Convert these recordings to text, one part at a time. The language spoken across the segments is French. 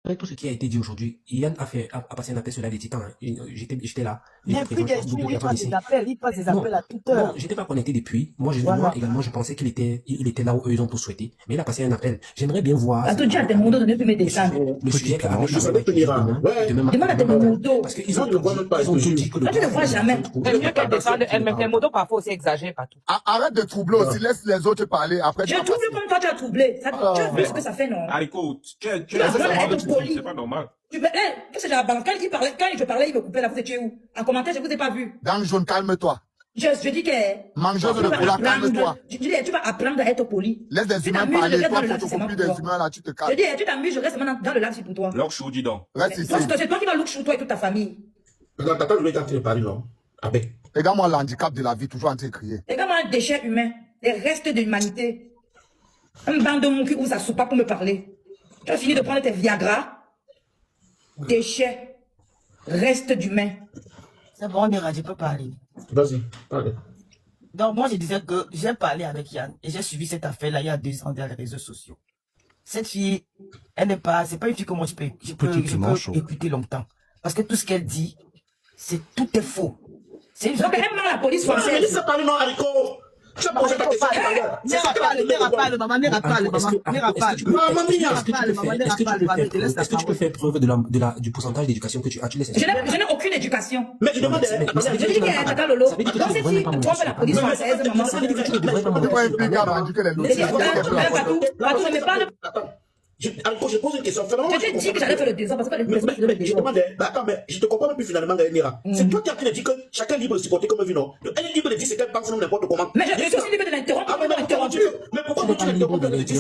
Avec tout ce qui a été dit aujourd'hui, Yann a passé un appel sur la des Titans. Hein. J'étais là. Mais puis des jours, il passe des appels, il passe des appels à toute heure. Non, j'étais pas connecté depuis. Moi également, je pensais qu'il était là où eux, ils ont tout souhaité. Mais il a passé un appel. J'aimerais bien voir. Attends, tu as des motos de mes dessins. Le sujet avec je savais tenir un. Demande à tes motos. Parce qu'ils ont tout dit que Toi, tu ne vois jamais. C'est mieux qu'elle descende elle-même. Les motos, parfois, aussi exagèrent partout. Arrête de troubler aussi, laisse les autres parler. Après, Je trouble comme toi, tu as troublé. Tu as vu ce que ça fait, non? Haricot, tu es c'est pas normal. Qu'est-ce que j'ai la balance? Quand je parlais, il me coupait là, vous étiez où? En commentaire, je ne vous ai pas vu. Gang jaune, calme-toi. Je dis que... Mangeuse de cola, calme-toi. Je dis, tu vas apprendre à être poli. Laisse des Tu humains t'amuses, parler, je reste toi, dans le live, c'est photocopie pour des toi. humains, là, tu te Je calmes. dis, tu t'amuses, je reste maintenant dans le live, c'est pour toi. Look show, dis donc. Reste ici. C'est toi qui vas look show, toi et toute ta famille. T'as le temps de parler, non? Avec. Regarde-moi l'handicap de la vie, toujours en train de crier. Regarde-moi un déchet humain, les restes de l'humanité. Un banc de mon cul où ça soupe pas pour me parler. Tu as fini de prendre tes Viagra. Déchets, restes d'humain. C'est bon, Nera, je peux parler. Vas-y, parle. Donc, moi, je disais que j'ai parlé avec Yann et j'ai suivi cette affaire-là il y a 2 ans dans les réseaux sociaux. Cette fille, elle n'est pas, c'est pas une fille que moi je peux écouter longtemps. Parce que tout ce qu'elle dit, tout est faux. C'est une fille. Donc, elle ment la police française. Laisse parler, non, Haricot. Tu as posé ta question. Nera parle, maman. Est-ce que tu peux faire preuve du pourcentage d'éducation que tu as? Tu laisses. Je n'ai aucune éducation. Mais je demande. Je dis qu'elle est Tata Lolo. Donc, si tu trompes la police française, maman. Tu vas impliquer à m'indiquer les noms. Patou, ne me parle. Haricot, je pose une question. Je t'ai dit que j'allais faire le désordre parce que Mais je demande, attends, mais je te comprends même plus finalement, Nera. C'est toi qui as en train de dire que chacun est libre de se porter comme un non. Elle est libre de dire ce qu'elle pense, n'importe comment. Mais je suis aussi libre de l'interrompre comme ils m'ont interrompu. Mais pourquoi tu l'interromps? Je suis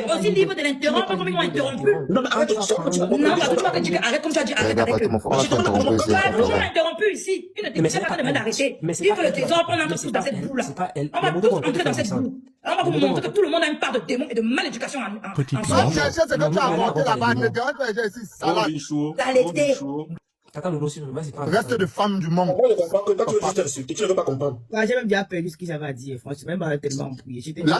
aussi libre de l'interrompre comme ils m'ont interrompu. Non, mais arrête, non, Patou, tu vas te dire arrête comme tu as dit arrête avec eux. Vous m'avez interrompu ici. Il ne t'est pas de me d'arrêter. Dire que le désordre, on entre tous dans cette boue-là. On va tous entrer dans cette boue. On va vous montrer que tout le monde a une part de démon et de maléducation en soi. C'est ce que tu as inventé là-bas, ne dérange pas les gens ici, salade. Tata Lolo, vas-y, parle. Reste de femmes du monde. Moi, je comprends que toi, tu veux juste insulter, tu ne veux pas comprendre. J'ai même bien perdu ce qu'il avait à dire. Franchement, même tellement embrouillé. Tu as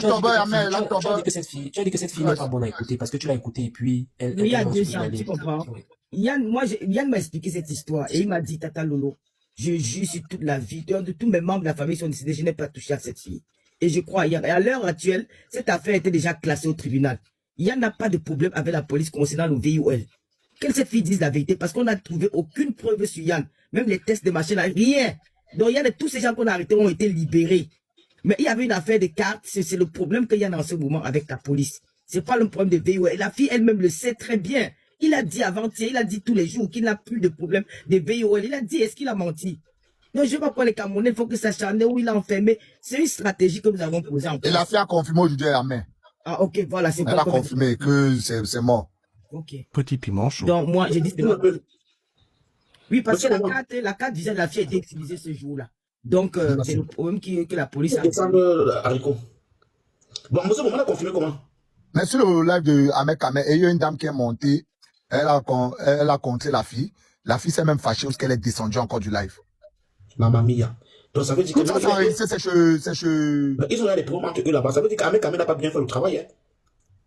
dit que cette fille n'est pas bonne à écouter parce que tu l'as écoutée et puis elle. Il y a 2 ans, tu comprends. Yann m'a expliqué cette histoire et il m'a dit, Tata Lolo, je jure sur toute la vie, de tous mes membres de la famille sont décédés, je n'ai pas touché à cette fille. Et je crois, Yann, et à l'heure actuelle, cette affaire était déjà classée au tribunal. Yann n'a pas de problème avec la police concernant le VIOL. Que cette fille dise la vérité, parce qu'on n'a trouvé aucune preuve sur Yann. Même les tests de machine, rien. Donc Yann et tous ces gens qu'on a arrêtés ont été libérés. Mais il y avait une affaire de cartes, c'est le problème qu'il y a en ce moment avec la police. C'est pas le problème de VIOL. Et la fille elle-même le sait très bien. Il a dit avant-hier, il a dit tous les jours qu'il n'a plus de problème de VIOL. Il a dit, est-ce qu'il a menti? Non, je ne sais pas quoi les Camerounais, il faut que ça change où il a enfermé. C'est une stratégie que nous avons posée en place. Et la fille a confirmé aujourd'hui à la main. Ah, ok, voilà, c'est Elle a confirmé que c'est mort. Ok. Petit piment chaud. Donc, moi, j'ai dit oui, parce que la carte disait que la fille a été utilisée ce jour-là. Donc, c'est le problème que la police a. Haricot. Bon, monsieur, on a confirmé comment? Mais sur le live de Ahmed Kamel, il y a une dame qui est montée, elle a compté la fille. La fille s'est même fâchée parce qu'elle est descendue encore du live. Mamma mia. Donc ça veut dire que... Tout ça, ils ont des problèmes entre eux là-bas. Ça veut dire qu'Ahmed Kamel n'a pas bien fait le travail. Hein.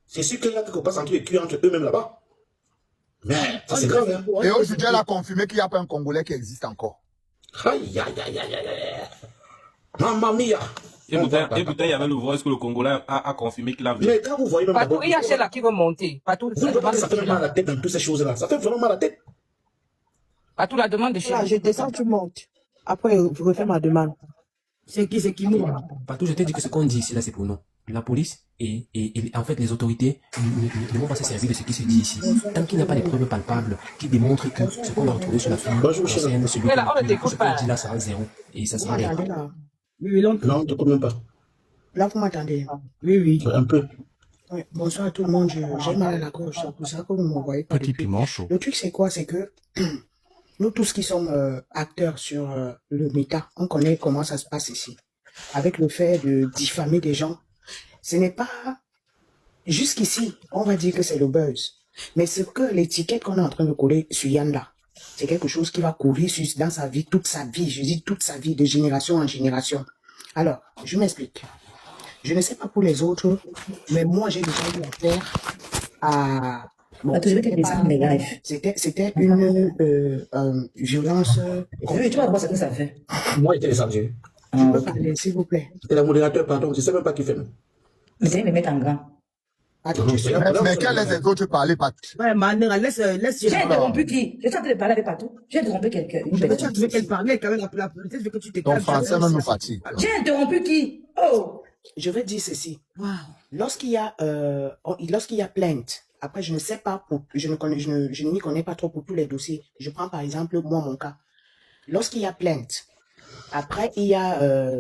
C'est sûr qu'il y a quelque part entre les culs entre eux-mêmes là-bas. Mais ça c'est grave. Hein. Et aujourd'hui, elle a confirmé qu'il n'y a pas un Congolais qui existe encore. Aïe, aïe, aïe, aïe, aïe. Mamma mia. Et pourtant, il y avait le voice que le Congolais a confirmé qu'il a vu. Mais quand vous voyez même... Partout, il y a celle là qui veut monter. Partout, ça fait mal à la tête dans toutes ces choses-là. Ça fait vraiment mal à la tête. Partout, la demande de chez je descends, tu montes. Après, je refais ma demande. C'est qui nous? Partout, je t'ai dit que ce qu'on dit ici, là, c'est pour nous. La police et en fait, les autorités ne vont pas se servir de ce qui se dit ici. Tant qu'il n'y a pas de preuves palpables qui démontrent que ce qu'on a retrouvé sur la fille, celui qu'on dit là, sera 0. Et ça sera rien. Oui, non, on ne te connaît même pas. Là, vous m'entendez? Oui. Un peu. Oui. Bonsoir à tout le monde. J'ai mal à la gorge. C'est pour ça que vous m'envoyez pas. Petit piment chaud. Le truc, c'est quoi? C'est que nous tous qui sommes acteurs sur le méta, on connaît comment ça se passe ici. Avec le fait de diffamer des gens, ce n'est pas... Jusqu'ici, on va dire que c'est le buzz. Mais ce que l'étiquette qu'on est en train de coller sur Yann là, c'est quelque chose qui va courir dans sa vie, toute sa vie. Je dis toute sa vie, de génération en génération. Alors, je m'explique. Je ne sais pas pour les autres, mais moi j'ai déjà eu affaire à Bon, Patou, je vais te descendre les lives. c'était une violence. Oui, tu vois quoi, ce que ça fait. Moi, j'étais descendu. Tu peux parler, s'il vous plaît. Et le modérateur, pardon, je ne sais même pas qui fait. Mais c'est me mettre en grand. Attends, tu sais. Mais quel est les autres parler, Pat? Ouais, Manera, laisse. J'ai interrompu qui? Je suis en train de parler avec Patou. J'ai interrompu quelqu'un. Une Tu personne. veux qu'elle parle, quand même, la politesse veut que tu te Ton calmes. français même nous fatigue. J'ai interrompu qui? Oh! Je vais dire ceci. Waouh. Lorsqu'il y a plainte, après je ne sais pas, je ne m'y connais pas trop pour tous les dossiers. Je prends par exemple moi mon cas. Lorsqu'il y a plainte, après il y a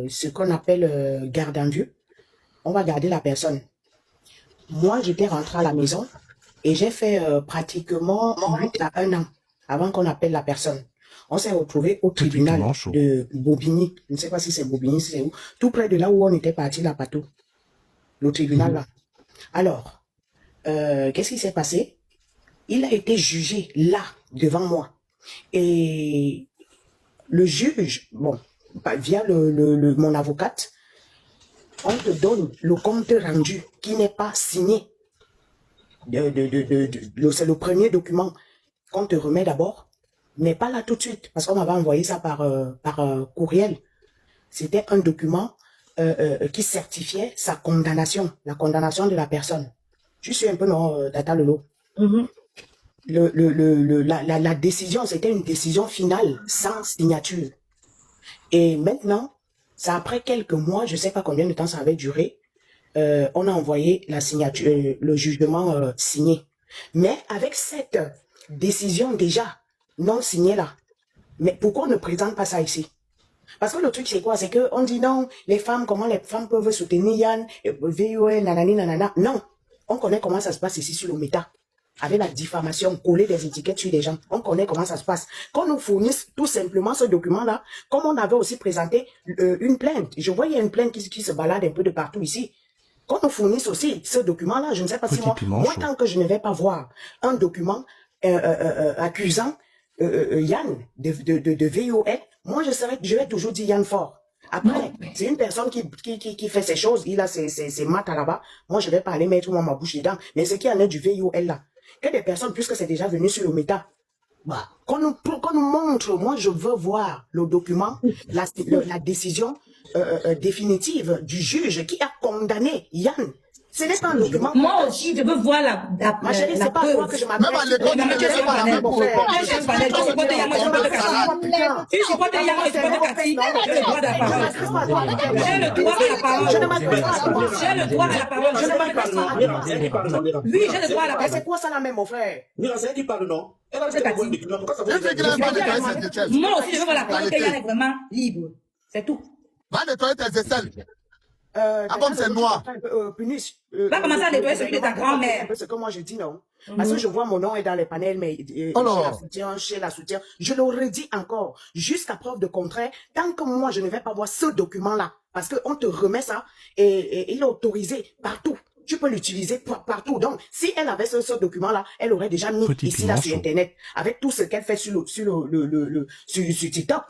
ce qu'on appelle garde en vue. On va garder la personne. Moi j'étais rentré à la maison et j'ai fait pratiquement 8 à 1 an avant qu'on appelle la personne. On s'est retrouvé au tribunal de Bobigny. Je ne sais pas si c'est Bobigny, si c'est où. Tout près de là où on était parti, là, Patou. Le tribunal, là. Alors, qu'est-ce qui s'est passé? Il a été jugé là, devant moi. Et le juge, bon, via mon avocate, on te donne le compte rendu qui n'est pas signé. C'est le premier document qu'on te remet d'abord. Mais pas là tout de suite, parce qu'on m'avait envoyé ça par courriel. C'était un document qui certifiait sa condamnation, la condamnation de la personne. Je suis un peu non, Tata Lolo. La décision, c'était une décision finale, sans signature. Et maintenant, ça après quelques mois, je ne sais pas combien de temps ça avait duré, on a envoyé la signature, le jugement signé. Mais avec cette décision déjà non signée là, mais pourquoi on ne présente pas ça ici? Parce que le truc c'est quoi? C'est qu'on dit non, les femmes, comment les femmes peuvent soutenir Yann, VOL, nanani, nanana. Non, on connaît comment ça se passe ici sur le méta. Avec la diffamation, coller des étiquettes sur les gens. On connaît comment ça se passe. Qu'on nous fournisse tout simplement ce document-là, comme on avait aussi présenté une plainte. Je vois, il y a une plainte qui se balade un peu de partout ici. Qu'on nous fournisse aussi ce document-là, je ne sais pas si moi tant que je ne vais pas voir un document accusant Yann de VOL, moi je vais toujours dire Yann fort. Après, c'est une personne qui fait ces choses, il a ses maths là-bas, moi je vais pas aller mettre ma bouche dedans, mais ce qui en est du VOL là, que des personnes, puisque c'est déjà venu sur le méta, bah, qu'on nous montre, moi je veux voir le document, la décision définitive du juge qui a condamné Yann. Ce n'est pas un document. Moi aussi, je veux voir ma chérie, c'est pas moi que je m'appelle. Même à l'école, tu ne sais pas la même chose. Tu supportes Yann, tu supportes Cathy. J'ai le droit de la parole. J'ai le droit à la parole. Je ne m'adresse pas. J'ai le droit à la parole. Je ne m'adresse pas. Oui, j'ai le droit à la parole. C'est quoi ça la même, mon frère? Mira, c'est elle qui parle, non? Elle a C'est Cathy. Moi aussi, je veux voir la parole que Yann est vraiment libre. C'est tout. Va nettoyer tes aisselles. Comme c'est noir. Va commencer à nettoyer celui de ta grand-mère. C'est comme moi je dis non. Parce que je vois mon nom est dans les panels, mais chez la soutien, je l'aurais dit encore, jusqu'à preuve de contraire, tant que moi je ne vais pas voir ce document-là, parce qu'on te remet ça et il est autorisé partout. Tu peux l'utiliser partout. Donc, si elle avait ce document-là, elle aurait déjà mis ici là sur Internet, avec tout ce qu'elle fait sur TikTok.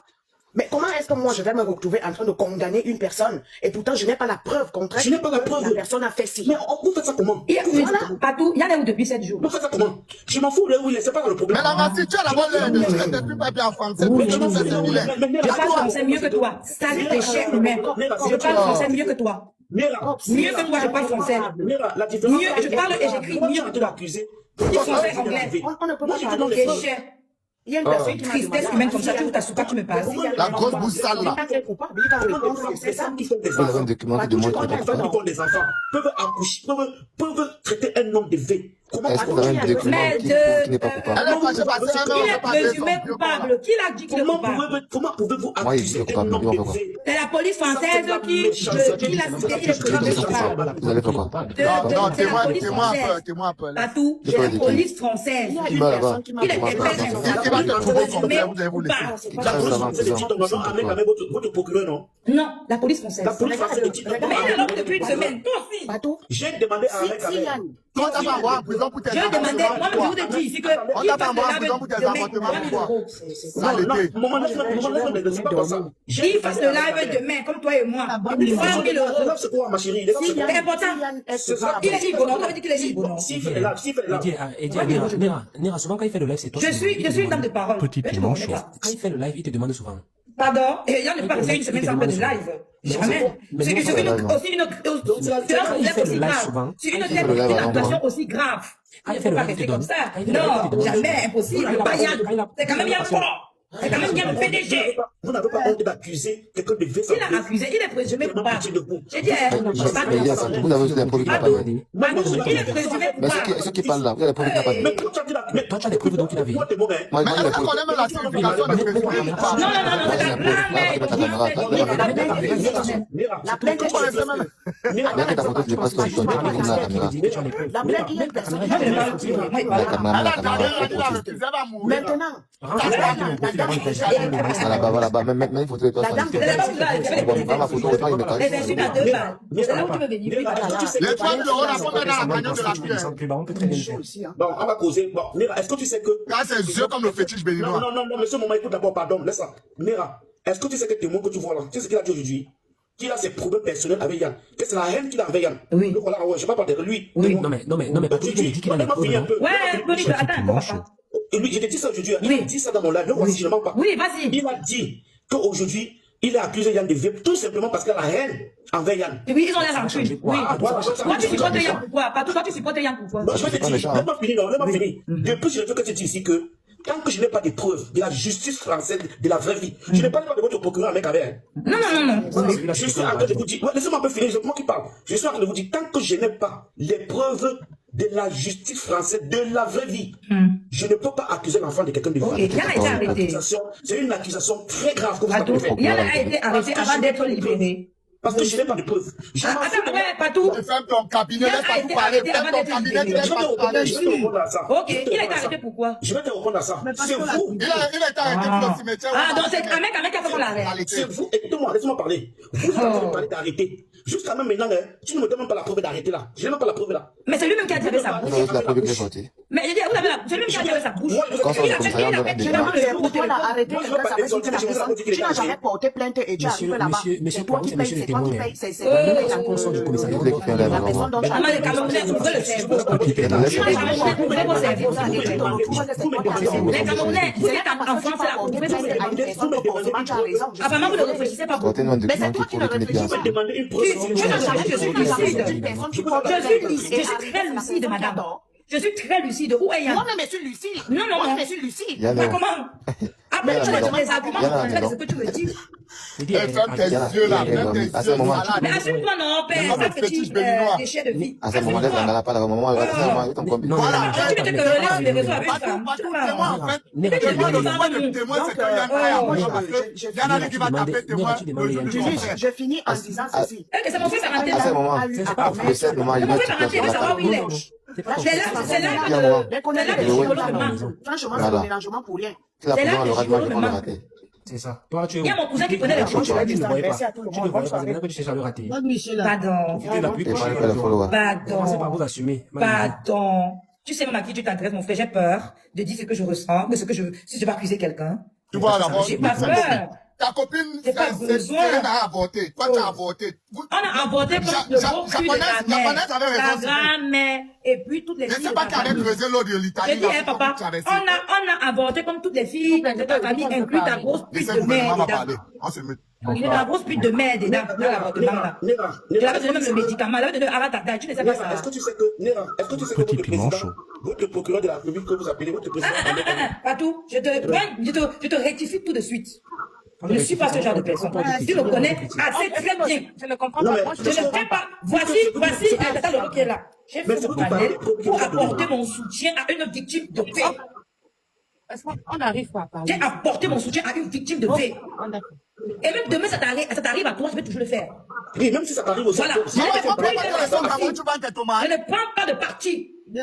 Mais comment est-ce que moi je vais me retrouver en train de condamner une personne et pourtant je n'ai pas la preuve contraire? Je n'ai pas la preuve. La personne a fait ci. Mais vous faites ça comment? Voilà. Patou, Yann est où depuis 7 jours? Vous faites ça comment? Je m'en fous, oui, c'est pas le problème. Mais la racisme, tu as la bonne lettre. Je ne suis pas bien français. Je parle français mieux que toi. Salut tes chefs humains. Je parle français mieux que toi. Mieux que toi, je parle français. Mieux, je parle et j'écris mieux que toi. Tu français anglais. On ne peut pas parler Tes chefs. Il y a une personne qui Tristesse humaine comme ça, tu ouvres ta souka, tu me passes. La grosse bouche sale là. C'est ça qui fait des enfants. Des enfants peuvent accoucher, peuvent traiter un homme de V. Est-ce que vous avez un document qui n'est pas coupable? Il est présumé coupable. Qui l'a dit qu'il est coupable? Comment pouvez-vous Moi, il dit qu'il est accuser un coupable. homme de V? C'est la police française qui l'a cité, il est présumé coupable. Vous allez faire quoi? Non, témoin un peu. Patou, c'est la police française. Il y a une personne qui m'a Il est Qui va te trouver combien vous allez vous laisser? La police française est dans le avec votre procureur, non? Non, la police française. La police française est Mais il est là depuis une semaine. Toi aussi. Patou, J'ai demandé à si Yann Toi, t'as pas envoyé en prison pour tes Je demandais, avortements. moi, je vous ai dit ici que On il t'a pas fasse envoyé en le prison pour tes live avortements. demain, 3 000 Pourquoi? euros. Ça l'était. C'est pas comme ça. Il fasse le live demain, comme toi et moi. 3 000 euros. C'est quoi, ma chérie? C'est important. Il est libre, non? On avait dit qu'il est libre, non? S'il fait le live, s'il fait le live. Nera, souvent quand il fait le live, c'est toi. Je suis une dame de parole. Petit Mais tu piment me connais chaud. pas. Quand il fait le live, il te demande souvent. Pardon? Et il ne pas rester une semaine sans faire de live. Jamais. Mais C'est non, aussi c'est une il fait le live souvent. C'est une actuation aussi grave. Il ne faut pas rester comme ça. Non, jamais, impossible. Pas Yann. C'est quand même Yann fort. C'est quand même Yann PDG. Vous n'avez pas honte d'accuser quelqu'un de vexant. Il a accusé, il est présumé coupable. J'ai dit, Mais il y a ça. Vous avez aussi des preuves qu'il n'a pas dit. il est présumé Mais coupable. ceux qui parlent là, vous avez des preuves qu'il n'a pas dit. Mais toi, tu as dit la... Toi, tu as des preuves donc il avait. Toi, t'es mauvais. Moi, Mais j'ai est-ce des qu'on preuves. connaît même la signification de ce que tu parles? Non, La plainte est sur le même. Bien que ta photo, tu ne passes pas sur la caméra. La plainte est personnelle. La caméra, la caméra. Maintenant, Voilà, même une photo de toi. Prends ma photo, autant il me les insultes à 2 balles. C'est là où tu veux venir. Les 30 euros, la pomme est dans la cagnotte de la pierre. On peut très bien le faire. Bon, on va causer. Bon, Nera, est-ce que tu sais que... Là, c'est yeux comme le fétiche Non, béninois. non, monsieur Maman, écoute d'abord, pardon, laisse ça. Nera, est-ce que tu sais que témoin que tu vois là, tu sais ce qu'il a dit aujourd'hui? Qu'il a ses problèmes personnels avec Yann. Que c'est la haine qu'il a avec Yann. Oui. Donc voilà, ouais, je ne vais pas parler de lui. Oui. Non, mais pas tout le monde dit qu'il a les preuves, non? Ouais, Bonnie, attends, attends. Et lui, je t'ai dit ça aujourd'hui. Il Oui. a dit ça dans mon live. Voici, je ne mens pas. Oui, vas-y. Il a dit qu'aujourd'hui, il a accusé Yann de viol tout simplement parce qu'il a la haine envers Yann. Oui, ils ont l'air rancune. Oui. Toi, Toi, tu supportes Yann pourquoi? Pas toi, tu supportes Yann pourquoi? Non, je vais te dire, laisse-moi finir, laisse-moi finir. Depuis, je ne veux que te dire ici que tant que je n'ai pas de preuves de la justice française, de la vraie vie, je ne parle pas de votre procureur avec avec. Non. Je suis en train de vous dire, ouais, laissez-moi un peu finir, c'est moi qui parle. Je suis en train de vous dire, tant que je n'ai pas les preuves de la justice française, de la vraie vie, je ne peux pas accuser l'enfant de quelqu'un de Ok, viol. Yann a été arrêté. C'est une accusation très grave que vous avez faite. Yann a été arrêté avant d'être libéré. Parce que je n'ai pas de preuves. Attends, ouais, pas tout. Ferme ton cabinet, laisse pas tout parler. Ferme ton cabinet, laisse pas tout parler. Je vais te répondre à ça. Ok, il a été arrêté pourquoi? Je vais te répondre à ça. C'est vous. Il a été arrêté pour le cimetière. Ah, donc c'est un mec qui a fait l'arrêt. C'est vous. Écoutez-moi, laissez-moi parler. Vous êtes en train de parler d'arrêter. Jusqu'à même maintenant, tu ne me donnes même pas la preuve d'arrêter là. Je n'ai même pas la preuve là. Mais c'est lui-même qui a dit avec sa bouche. On a aussi la preuve qu'il est sorti. Mais je dis, vous avez c'est lui-même qui a dit avec sa bouche. Quand ça, Il a comme fait, ça, il on a doit fait, être il a fait le pourquoi l'a arrêté quelqu'un, ça veut dire que la personne, tu n'as jamais porté plainte et tu arrives là-bas. C'est toi qui payes, c'est toi qui payes, c'est La conscience du commissariat. la personne dont tu as Comment les Camerounais ouvrez le cerveau? Les Camerounais ouvrez vos cerveaux. Les Camerounais, vous êtes en France là, ouvrez vos cerveaux. Apparemment, vous ne réfléchissez pas beaucoup. Portez-nous un Mais document c'est toi qui qui ne prouve qu'il n'est plus réfléchis ensemble. pas. Demander une preuve. Je suis très lucide, madame. Je suis très lucide. Où est Yann? Moi-même, je suis lucide. Non. Moi, je suis lucide. Yann, Mais comment? Après, tu as des arguments pour contraire ce que tu me dis. Ferme tes yeux là, ferme tes À ce yeux. moment, Mais assume-toi, non, père, ça petit déchet de vie. à ce moment, laisse la pas la maman, à ce moment, il tombe. Non, Tu peux te quereller sur les réseaux avec une femme. Partout, témoin en fait. Témoin, le point de témoin, c'est que Yann a embauché parce que Yann a dit qu'il va taper témoin le jour du concert. Je finis en disant ceci. Eh, que c'est mon fils à À ce moment, le 7 moment, il Mon met fils à tout sur la savoir où il table. est. C'est là que le chigolo me manque. Franchement, c'est un mélangement pour rien. Si la prison, le règlement, je vais le rater. C'est ça. Toi, tu Il y a mon cousin qui prenait les choses. Tu ne voyais pas. Tu ne voyais pas. C'est maintenant que tu cherches à le rater. Pardon. Tu n'as plus Et pas que le follower. Commencez par Pardon. vous assumer. Pardon. Tu sais même à qui tu t'adresses, mon frère. J'ai peur de dire ce que je ressens, de ce que si je vais accuser quelqu'un. Tu vois d'abord. J'ai pas peur. Ta copine, C'est pas c'est besoin. elle a avorté. Toi, tu as avorté. On a avorté comme le beau cul de ta Japonaise avait mère, raison. ta grand-mère, et puis toutes les Je filles ne de sais pas ta qui avait famille. creusé l'eau de Je l'Italie. dis, hein, papa, on a avorté comme toutes les filles de ta famille, inclus ta grosse pute de Laissez-vous, maman merde. va parler. On se met. La grosse pute de merde dans l'avortement là. Tu l'avais donné même le médicament, elle avait donné Aratata, tu ne sais pas ça. Est-ce que tu sais que Petit votre piment président, votre procureur de la République que vous appelez, votre président, Pas tout, je te rectifie tout de suite. Je ne suis pas ce genre de personne. Tu me connais assez très bien. Je ne comprends Non, pas. mais- Moi, Je ne fais pas. Voici Tata Lolo qui est là. J'ai fait mon panel pour apporter mon soutien à une victime de paix. Est-ce qu'on n'arrive pas à parler? J'ai apporté mon soutien à une victime de paix. Oh, d'accord. Et même demain, ça t'arrive à toi, je vais toujours le faire. oui, même si ça t'arrive aussi, Voilà. si Je on ne fait prends pas- pas de parti. Je ne prends pas de parti. Tu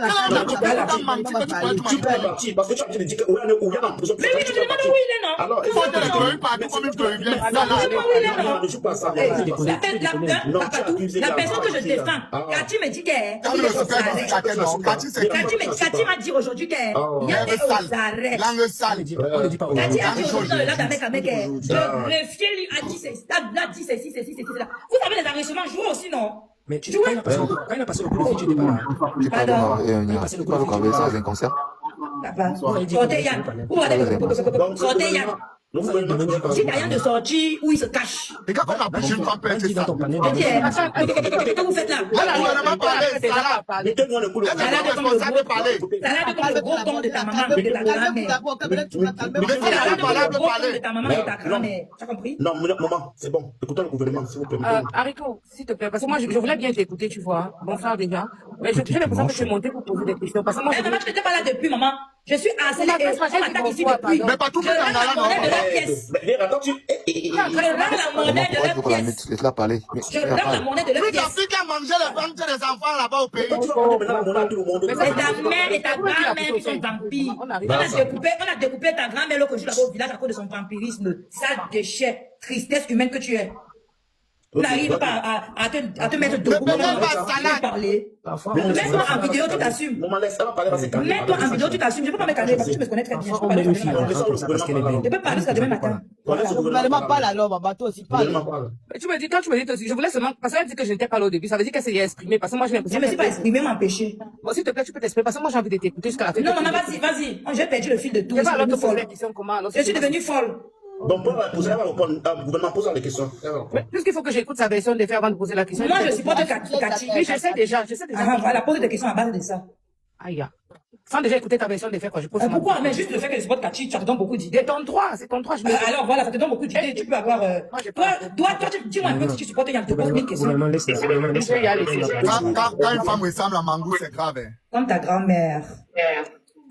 peux partir parce que tu as dit que Ouyan est en prison. Mais oui, je demande où il est, non? Alors, Il faut que les drogues partout comme une drogue. ne joue pas ça. La personne que je défends, Cathy me dit qu'elle Cathy m'a dit aujourd'hui qu'elle y a des aux arrêts. Langue sale. On ne dit pas au Cathy a dit aujourd'hui là avec le greffier lui a dit ceci. Vous avez les enregistrements joués aussi, non? Mais tu quand il a passé le coup de fil, tu n'étais pas là. Tu parles de quoi converser avec un concert? Sortez Yann. Sortez Yann. Si t'as rien de sortir, où il se cache? Et quand on a pris une femme, c'est ça. Qu'est-ce que vous faites là? Voilà, on n'a pas parlé. Mettez-moi le coup de Ça a l'air de comme le gros ton de ta maman et de ta grand-mère. De ta maman et de ta grand-mère. Tu as compris? Non, maman, c'est bon. Écoutez le gouvernement, s'il vous plaît. Haricot, s'il te plaît, parce que moi, je voulais bien t'écouter, tu vois. Bonsoir déjà. Mais j'ai l'impression que tu es monté pour poser des questions. Parce que moi, Maman, tu n'étais pas là depuis, maman. Je suis harcelée et on m'attaque ici depuis. Mais pas tout le monde Je rends la monnaie de la pièce. Mais attends, tu. Je rends la monnaie de la pièce. Laisse-la parler. Je rends la monnaie de la Oui, ta pièce. fille qui a mangé les femmes des enfants là-bas au pays. Tu vas donner maintenant la monnaie à tout le monde. C'est ta mère et ta grand-mère qui sont vampires. On a découpé ta grand-mère là que je là-bas au village à cause de son vampirisme. Sale déchet, tristesse humaine que tu es. Tu n'arrives pas à te mettre debout. Parler. Mets-toi en vidéo, tu t'assumes. Maman, laisse-la parler parce que c'est Mets-toi en vidéo, tu t'assumes. Je ne peux pas me calmer parce que tu me connais très bien. Je peux parler jusqu'à demain matin. Je peux parler jusqu'à demain matin. Le gouvernement parle alors, Baba, toi aussi parle. Mais tu me dis, quand tu me dis aussi, je voulais seulement, parce qu'elle dit que je n'étais pas là au début, ça veut dire qu'elle s'est exprimée, parce que moi, j'ai l'impression. Je ne me suis pas exprimé, m'empêcher. Bon, s'il te plaît, tu peux t'exprimer, parce que moi, j'ai envie de t'écouter jusqu'à la fin. Non, maman, vas-y. J'ai perdu le fil de tout. Je vais alors te poser la question comment, Je suis devenue folle. Donc, pour poser, elle va répondre. Le gouvernement pose les questions. Mais puisqu'il faut que j'écoute sa version des faits avant de poser la question. Moi, je supporte Cathy. Oui, je sais déjà. Ah, voilà, pose des questions à base de ça. Aïe. Sans déjà écouter ta version des faits, quoi. Je pose pourquoi? Mais juste le fait que je supporte Cathy, ça te donne beaucoup d'idées. C'est ton droit, je me alors voilà, ça te donne beaucoup d'idées. Tu peux avoir. Toi, dis-moi un peu si tu supportes, il y a te pose 1000 questions. Quand une femme ressemble à Mangou, c'est grave. Comme ta grand-mère.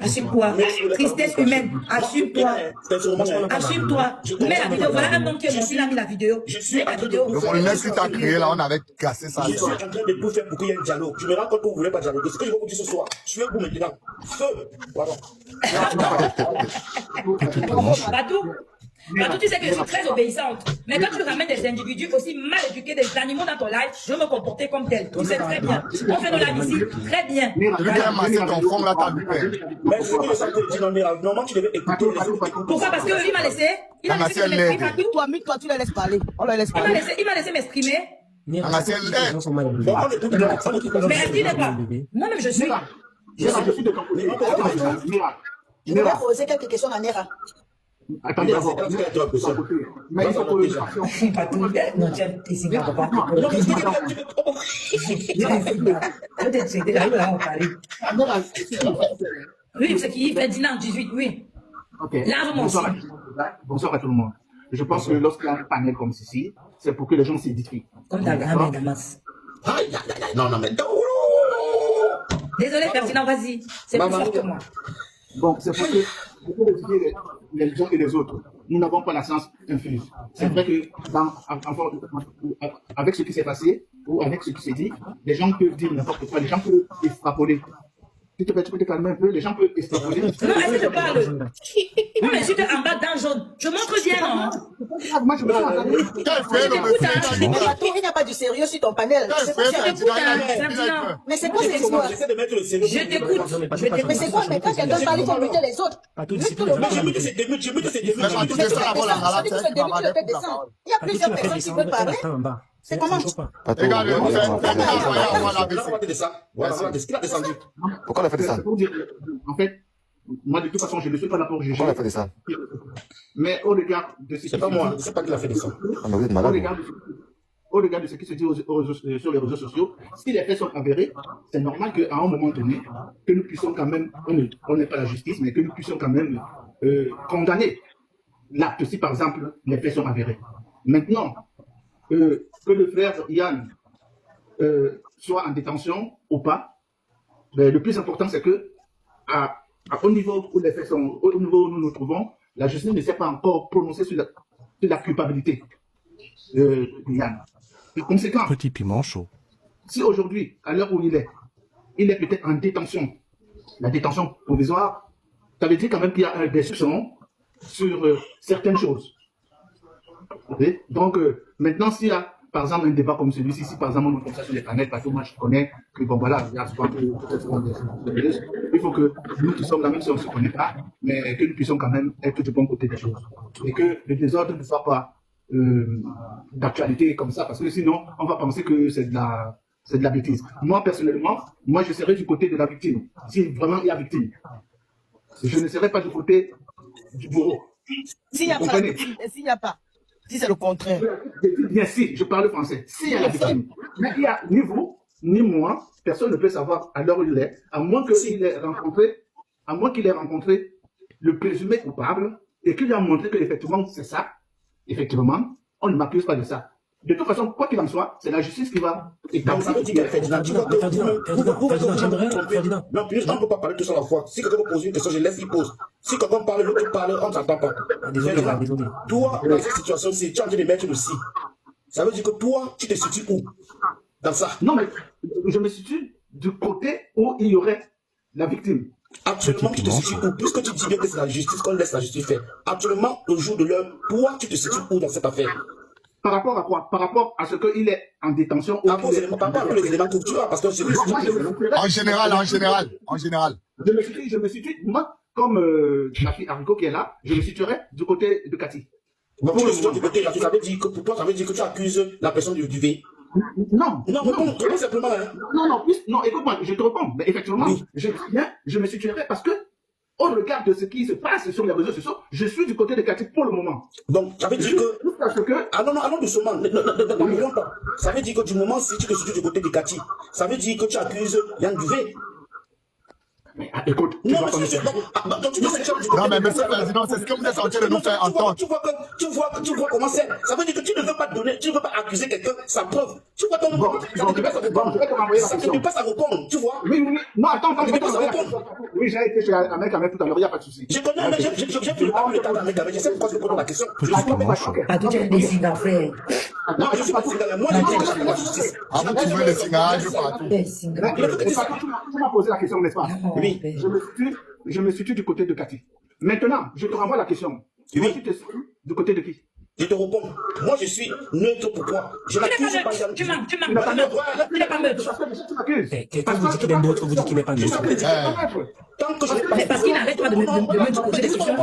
Assume-toi. Tristesse humaine. Assume-toi. Assume-toi. Mets la vidéo. Voilà un homme qui est mon fils a mis la vidéo. Mets la vidéo. Le Molinex qui t'a créé là, on avait cassé ça. Je suis en train de tout faire pour qu'il y ait un dialogue. Je me rends compte que vous ne voulez pas dialoguer. Ce que je vais vous dire ce soir, je suis avec vous maintenant. Feu. Voilà. Batou, tu sais que je suis très obéissante. Mais quand tu ramènes des individus aussi mal éduqués, des animaux dans ton live, je vais me comporter comme tel. Tu sais très bien. On fait de la musique très bien. Tu veux bien masser ton fond là, t'as loupé. Mais ce que je sens que tu dis, normalement, tu devais écouter les autres. Pourquoi? Parce qu'il m'a laissé. Il m'a laissé m'exprimer. Toi, tu la laisses parler. On la laisse parler. Il m'a laissé m'exprimer. Les gens sont mal élevés. Mais elle dit pas. Moi-même, je suis. Je vais poser quelques questions à Nera. Attendez, d'abord. Mais il faut poser une question. Non, tu es ici, papa. Oui, c'est qui Ferdinand 18, oui. Ok. Largement aussi. Bonsoir à tout le monde. Je pense que lorsqu'il y a un panel comme ceci, c'est pour que les gens s'identifient. Comme ta grand-mère, Damas. Non, mais... Désolé, Ferdinand, vas-y. C'est plus fort que moi. Bon, c'est parce que pour étudier les uns et les autres, nous n'avons pas la science infuse. C'est vrai que avec ce qui s'est passé, ou avec ce qui s'est dit, les gens peuvent dire n'importe quoi, les gens peuvent extrapoler. Tu peux te calmer un peu, les gens peuvent extrapoler. Non, est-ce que je parle? Non, mais si tu es en bas d'un jaune, je montre bien, non? Moi, je me suis entendu. Il n'y a pas du sérieux sur ton panel. Mais c'est quoi cette histoire? Je t'écoute. Mais c'est quoi? Mais quand quelqu'un parle, il faut muter les autres. J'ai mis de ces débuts. Il y a plusieurs personnes qui veulent parler. C'est comment? Pourquoi elle a fait ça? En fait, moi de toute façon, je ne suis pas là pour juger. Pourquoi elle a fait ça? Mais au regard de ce qui c'est pas moi, c'est pas qui l'a fait ça. Au regard de ce qui se dit sur les réseaux sociaux, si les faits sont avérés, c'est normal qu'à un moment donné, que nous puissions quand même, on n'est pas la justice, mais que nous puissions quand même condamner l'acte si par exemple les faits sont avérés. Maintenant, que le frère Yann soit en détention ou pas, mais le plus important c'est que au niveau où les faits sont, au niveau où nous nous trouvons, la justice ne s'est pas encore prononcée sur la culpabilité de Yann. Par conséquent, petit piment chaud. Si aujourd'hui, à l'heure où il est, il est peut-être en détention. La détention provisoire, ça veut dire quand même qu'il y a des soupçons sur certaines choses. Okay? Donc, maintenant, s'il y a, par exemple, un débat comme celui-ci, si par exemple, on comme ça sur les planètes, parce que moi, je connais que, bon, voilà, il y a souvent il faut que nous qui sommes là, même si on ne se connaît pas, mais que nous puissions quand même être du bon côté des choses. Et que le désordre ne soit pas d'actualité comme ça, parce que sinon, on va penser que c'est de la bêtise. Moi, personnellement, moi, je serais du côté de la victime. Si vraiment il y a victime. Je ne serais pas du côté du bourreau. S'il n'y a pas, s'il n'y a pas, si c'est le contraire. Bien si, je parle français. S'il y a la victime. Mais il y a ni vous, ni moi, personne ne peut savoir à l'heure où il est, à moins qu'il ait rencontré le présumé coupable et qu'il lui a montré que effectivement c'est ça. Effectivement, on ne m'accuse pas de ça. De toute façon, quoi qu'il en soit, c'est la justice qui va. Donc, ça veut dire que Ferdinand, non, puis on ne peut pas parler tout ça à la fois. Si quelqu'un me pose une question, je laisse, il pose. Si quelqu'un parle, l'autre parle, on ne s'entend pas. Désolé. Toi, dans cette situation, si tu es en train de mettre le si, ça veut dire que toi, tu te situes où? Dans ça? Non, mais je me situe du côté où il y aurait la victime. Actuellement, tu te situes où? Puisque tu dis bien que c'est la justice, qu'on laisse la justice faire. Actuellement, au jour de l'heure, toi, tu te situes où dans cette affaire? Par rapport à quoi? Par rapport à ce qu'il est en détention. Par rapport à tous les éléments que tu as, parce que En général. Je me situe, moi, comme la fille Haricot qui est là, je me situerai du côté de Cathy. Mais pour le situer du côté de Cathy, ça veut dire que pour toi, ça veut dire que tu accuses la personne du V. Non. Non, réponds simplement. Hein. Non, écoute-moi, je te réponds. Mais effectivement, oui. je me situerai parce que, au regard de ce qui se passe sur les réseaux sociaux, je suis du côté de Cathy pour le moment. Donc, ça veut dire que... Allons doucement, n'oublions pas. Ça veut dire que du moment, si tu te situes du côté de Cathy, ça veut dire que tu accuses Yann Duvet. Mais écoute, non, mais monsieur, non, mais monsieur le président, c'est ce que vous êtes en train de nous faire entendre. Tu vois comment c'est. Ça veut dire que tu ne veux pas donner, tu ne veux pas accuser quelqu'un sans preuve. Tu vois ton nom. Ça ne te passe à répondre, tu vois. Oui. Non, attends. Oui, j'ai été chez un mec avec tout à l'heure, il n'y a pas de souci. Je connais, mais j'ai vu le cas d'un mec avec, je sais pourquoi je pose la question. Ah, tu as des signes d'affaires. Non, je ne suis pas signalé. Moi, je dis la justice. Ah, vous trouvez les signalages partout. Tu m'as posé la question, n'est-ce pas? Oui. Je me situe du côté de Cathy. Maintenant, je te renvoie la question. Oui. Tu te situes du côté de qui? Je te réponds. Moi, je suis neutre. Pourquoi? Je n'accuse pas Yann. Tu n'es pas neutre. Quelqu'un vous dit qu'il est neutre, vous dites qu'il n'est pas neutre. Tant que je n'ai pas... Parce qu'il n'arrête pas de me poser des questions.